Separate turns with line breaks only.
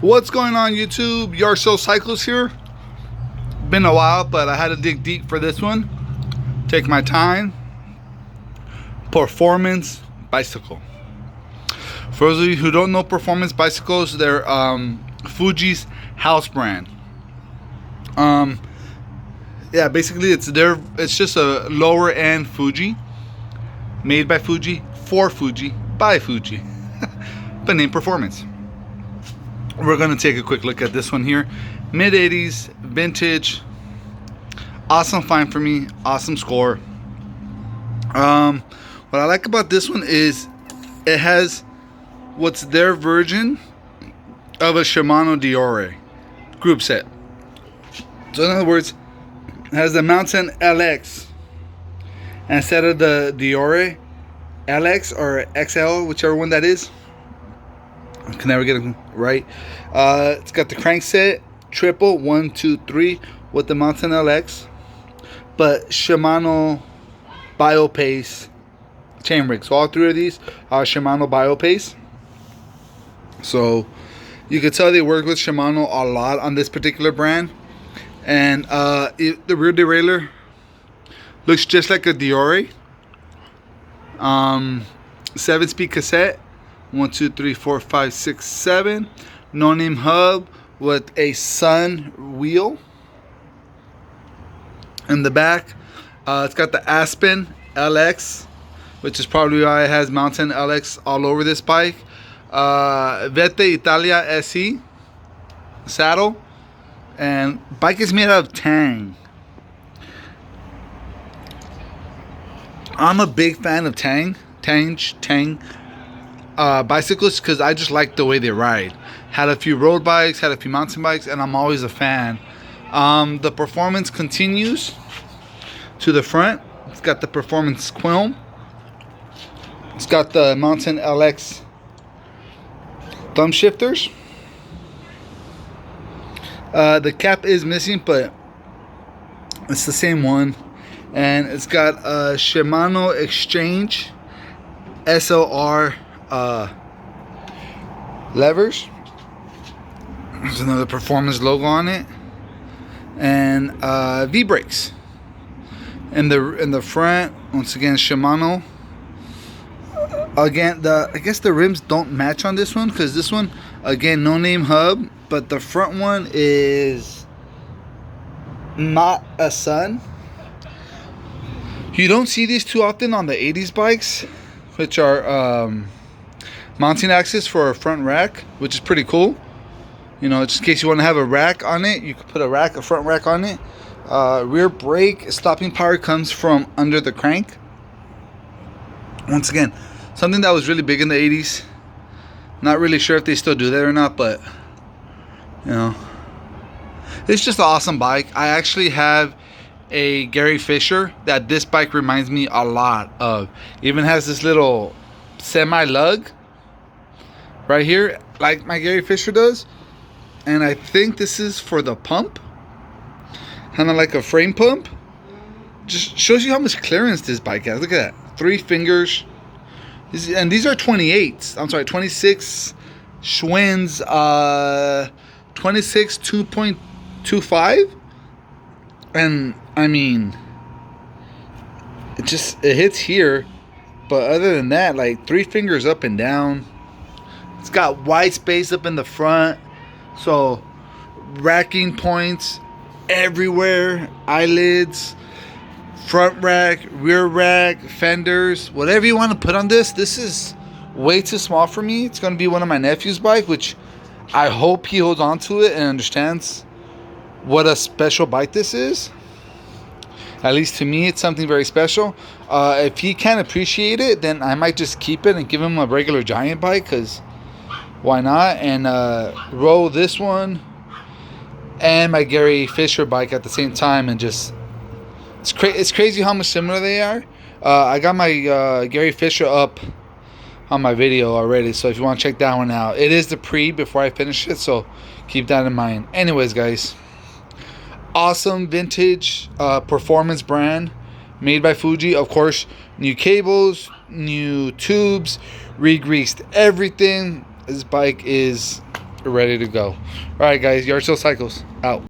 What's going on, YouTube? Yarso Cycles here. Been a while, but I had to dig deep for this one. Take my time. Performance bicycle. For those of you who don't know performance bicycles, they're Fuji's house brand. Yeah, basically it's just a lower end Fuji, made by Fuji, for Fuji, by Fuji, but named Performance. We're gonna take a quick look at this one here. Mid 80s, vintage, awesome find for me, awesome score. What I like about this one is it has what's their version of a Shimano Diore group set. So in other words, it has the Mountain Lx instead of the Diore LX or XL, whichever one that is. I can never get it right. It's got the crankset triple 1, 2, 3 with the Mountain Lx, but Shimano Biopace chainring. So all three of these are Shimano Biopace. So you can tell they work with Shimano a lot on this particular brand. And the rear derailleur looks just like a Diore. 7-speed cassette. 1, 2, 3, 4, 5, 6, 7. No name hub with a Sun wheel. In the back, it's got the Aspen Lx, which is probably why it has Mountain Lx all over this bike. Vette Italia SE saddle, and bike is made out of tang. I'm a big fan of tang bicycles because I just like the way they ride. Had a few road bikes, had a few mountain bikes, and I'm always a fan. The performance continues to the front. It's got the performance quilm. It's got the Mountain Lx thumb shifters. The cap is missing, but it's the same one. And it's got a Shimano Exchange SLR levers. There's another performance logo on it, and V brakes. In the front, once again, Shimano. Again, I guess the rims don't match on this one because this one, again, no name hub, but the front one is not a Sun. You don't see these too often on the 80s bikes, which are mounting axis for a front rack, which is pretty cool. You know, just in case you want to have a rack on it, you can put a front rack on it. Rear brake stopping power comes from under the crank. Once again, something that was really big in the 80s. Not really sure if they still do that or not, but you know, it's just an awesome bike. I actually have a Gary Fisher that this bike reminds me a lot of. Even has this little semi lug right here, like my Gary Fisher does. And I think this is for the pump, kind of like a frame pump. Just shows you how much clearance this bike has. Look at that, 3 fingers. And these are 28s. I'm sorry, 26 Schwinn's, 26 2.25. And I mean, it hits here, but other than that, like 3 fingers up and down. It's got wide space up in the front, so racking points everywhere, eyelids, front rack, rear rack, fenders, whatever you want to put on this. This is way too small for me. It's going to be one of my nephew's bike, which I hope he holds on to it and understands what a special bike this is. At least to me, it's something very special. If he can't appreciate it, then I might just keep it and give him a regular giant bike, because why not? And roll this one and my Gary Fisher bike at the same time, and just it's crazy how much similar they are. I got my Gary Fisher up on my video already, so if you want to check that one out, it is the before I finish it, so keep that in mind. Anyways, guys, awesome vintage performance brand made by Fuji. Of course, new cables, new tubes, re-greased everything. This bike is ready to go. All right, guys, Yard Sale Cycles out.